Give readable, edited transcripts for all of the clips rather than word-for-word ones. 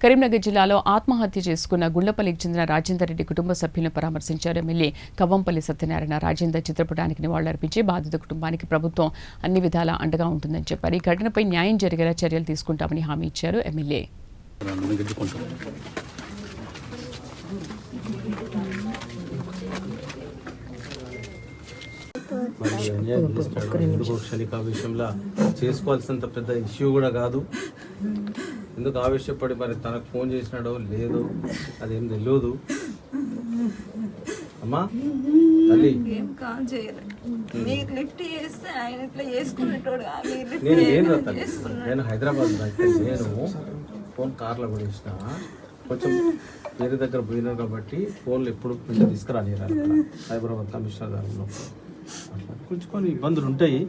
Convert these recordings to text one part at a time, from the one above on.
కరీంనగర్ జిల్లాలో ఆత్మహత్య చేసుకున్న గుళ్లపల్లికి చెందిన రాజేందర్ రెడ్డి కుటుంబ సభ్యులను పరామర్శించారు ఎమ్మెల్యే కవ్వంపల్లి సత్యనారాయణ. రాజేందర్ చిత్రపటానికి నివాళులర్పించి బాధిత కుటుంబానికి ప్రభుత్వం అన్ని విధాలా అండగా ఉంటుందని చెప్పారు. ఈ ఘటనపై న్యాయం జరిగేలా చర్యలు తీసుకుంటామని హామీ ఇచ్చారు ఎమ్మెల్యే. క్షణిక విషయంలో చేసుకోవాల్సినంత పెద్ద ఇష్యూ కూడా కాదు. ఎందుకు ఆవేశపడి మరి తనకు ఫోన్ చేసినాడో లేదో అదేం తెలియదు. అమ్మా తల్లి నేను హైదరాబాద్ నేను ఫోన్ కార్లో కూడా ఇచ్చిన కొంచెం వేరే దగ్గర పోయినా కాబట్టి ఫోన్లు ఎప్పుడు కొంచెం తీసుకురాలేరు హైదరాబాద్ కమిషనర్ గారిలో అట్లా కొంచెం కొన్ని ఇబ్బందులు ఉంటాయి.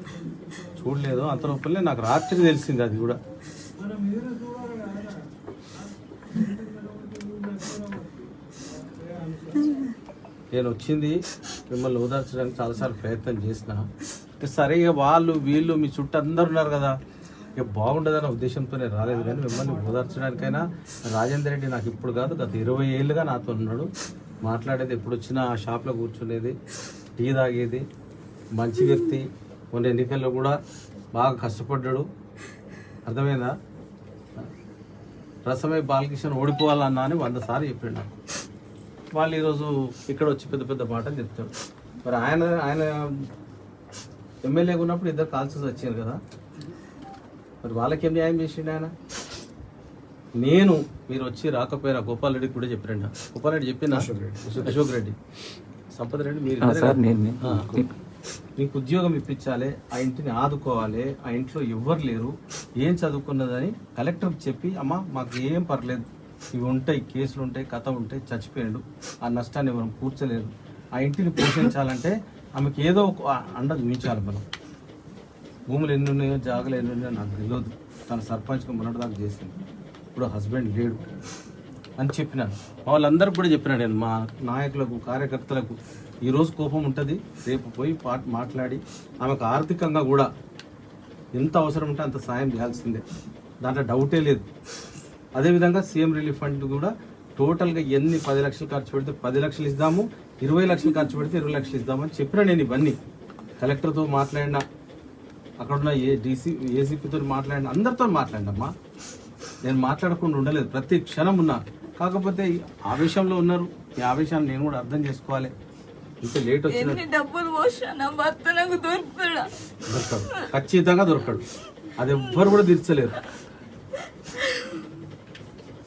చూడలేదు అంత లోపలే నాకు రాత్రి తెలిసింది. అది కూడా నేను వచ్చింది మిమ్మల్ని ఓదార్చడానికి చాలాసార్లు ప్రయత్నం చేసిన. సరే ఇక వాళ్ళు వీళ్ళు మీ చుట్టూ అందరు ఉన్నారు కదా, ఇక బాగుండదన్న ఉద్దేశంతోనే రాలేదు. కానీ మిమ్మల్ని ఓదార్చడానికైనా రాజేందర్ రెడ్డి నాకు ఇప్పుడు కాదు గత 20 ఏళ్ళుగా నాతో ఉన్నాడు. మాట్లాడేది ఎప్పుడు వచ్చినా ఆ షాప్లో కూర్చునేది, టీ తాగేది, మంచి వ్యక్తి. మొన్న ఎన్నికల్లో కూడా బాగా కష్టపడ్డాడు. అర్థమైందా? రసమై బాలకృష్ణ ఓడిపోవాలన్నా అని 100 సార్లు చెప్పాడు నాకు. వాళ్ళు ఈరోజు ఇక్కడ వచ్చి పెద్ద పెద్ద మాటలు చెప్తాడు. మరి ఆయన ఎమ్మెల్యేగా ఉన్నప్పుడు 2 కాల్స్ వచ్చారు కదా, మరి వాళ్ళకేం న్యాయం చేసిండు ఆయన? నేను మీరు వచ్చి రాకపోయినా గోపాల్ రెడ్డికి కూడా చెప్పిరండి. గోపాల్ రెడ్డి చెప్పిన అశోక్ రెడ్డి, సంపద రెడ్డి, మీరు మీకు ఉద్యోగం ఇప్పించాలి, ఆ ఇంటిని ఆదుకోవాలి, ఆ ఇంట్లో ఎవ్వరు లేరు, ఏం చదువుకున్నదని కలెక్టర్కి చెప్పి అమ్మ మాకు ఏం పర్లేదు, ఇవి ఉంటాయి, కేసులు ఉంటాయి, కథ ఉంటాయి, చచ్చిపోయాడు, ఆ నష్టాన్ని మనం కూర్చోలేదు, ఆ ఇంటిని పోషించాలంటే ఆమెకి ఏదో ఒక అండ చూపించాలి. మనం భూములు ఎన్ని ఉన్నాయో జాగాలు ఎన్ని ఉన్నాయో నాకు తెలియదు. తన సర్పంచ్గా మొన్నటి దాకా చేసింది, ఇప్పుడు హస్బెండ్ లేడు అని చెప్పినాను. వాళ్ళందరికీ కూడా చెప్పినాడు నేను, మా నాయకులకు కార్యకర్తలకు. ఈరోజు కోపం ఉంటుంది, రేపు పోయి మాట్లాడి ఆమెకు ఆర్థికంగా కూడా ఎంత అవసరం ఉంటే అంత సాయం చేయాల్సిందే, దాంట్లో డౌటే లేదు. అదేవిధంగా సీఎం రిలీఫ్ ఫండ్ కూడా టోటల్గా ఎన్ని 10 లక్షలు ఖర్చు పెడితే 10 లక్షలు ఇద్దాము, 20 లక్షలు ఖర్చు పెడితే 20 లక్షలు ఇద్దామని చెప్పినా నేను. ఇవన్నీ కలెక్టర్తో మాట్లాడినా, అక్కడున్న ఏసీపీతో మాట్లాడినా, అందరితో మాట్లాడినమ్మా. నేను మాట్లాడకుండా ఉండలేదు, ప్రతి క్షణం ఉన్నా. కాకపోతే ఆవేశంలో ఉన్నారు, ఈ ఆవేశాన్ని నేను కూడా అర్థం చేసుకోవాలి. ఇంత లేట్ వచ్చిన దొరకడు, ఖచ్చితంగా దొరకడు. అది ఎవ్వరు కూడా తీర్చలేరు,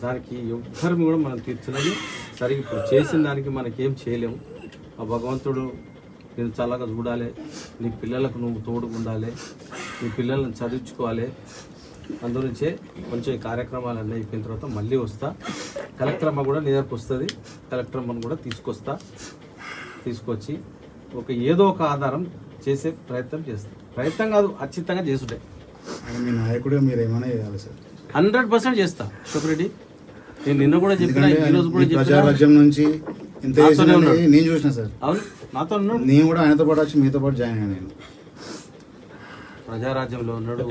దానికి ఎవ్వరు కూడా మనం తీర్చలేము. సరే ఇప్పుడు చేసిన దానికి మనకేం చేయలేము. ఆ భగవంతుడు నేను చల్లగా చూడాలి, నీ పిల్లలకు నువ్వు తోడుగా ఉండాలి, నీ పిల్లలను చదివించుకోవాలి. అందునుంచే కొంచెం ఈ కార్యక్రమాలన్నీ అయిపోయిన తర్వాత మళ్ళీ వస్తా. కలెక్టర్ అమ్మ కూడా నీ దగ్గరకు వస్తుంది, కలెక్టర్ అమ్మను కూడా తీసుకొచ్చి ఏదో ఒక ఆధారం చేసే ప్రయత్నం చేస్తాం. ప్రయత్నం కాదు, ఖచ్చితంగా చేసుంటే మీ నాయకుడు మీరు ఏమైనా చేయాలి సార్. 100% చేస్తా అశోక్ రెడ్డి. నేను నిన్న కూడా చెప్పిన, ఈ రోజు కూడా చెప్పిన. ప్రజారాజ్యం నుంచి నేను చూసిన సార్. అవును, నాతో ఉన్నాడు. నేను కూడా ఆయనతో పాటు వచ్చి మీతో పాటు జాయిన్ అయ్యాను. నేను ప్రజారాజ్యంలో ఉన్నాడు.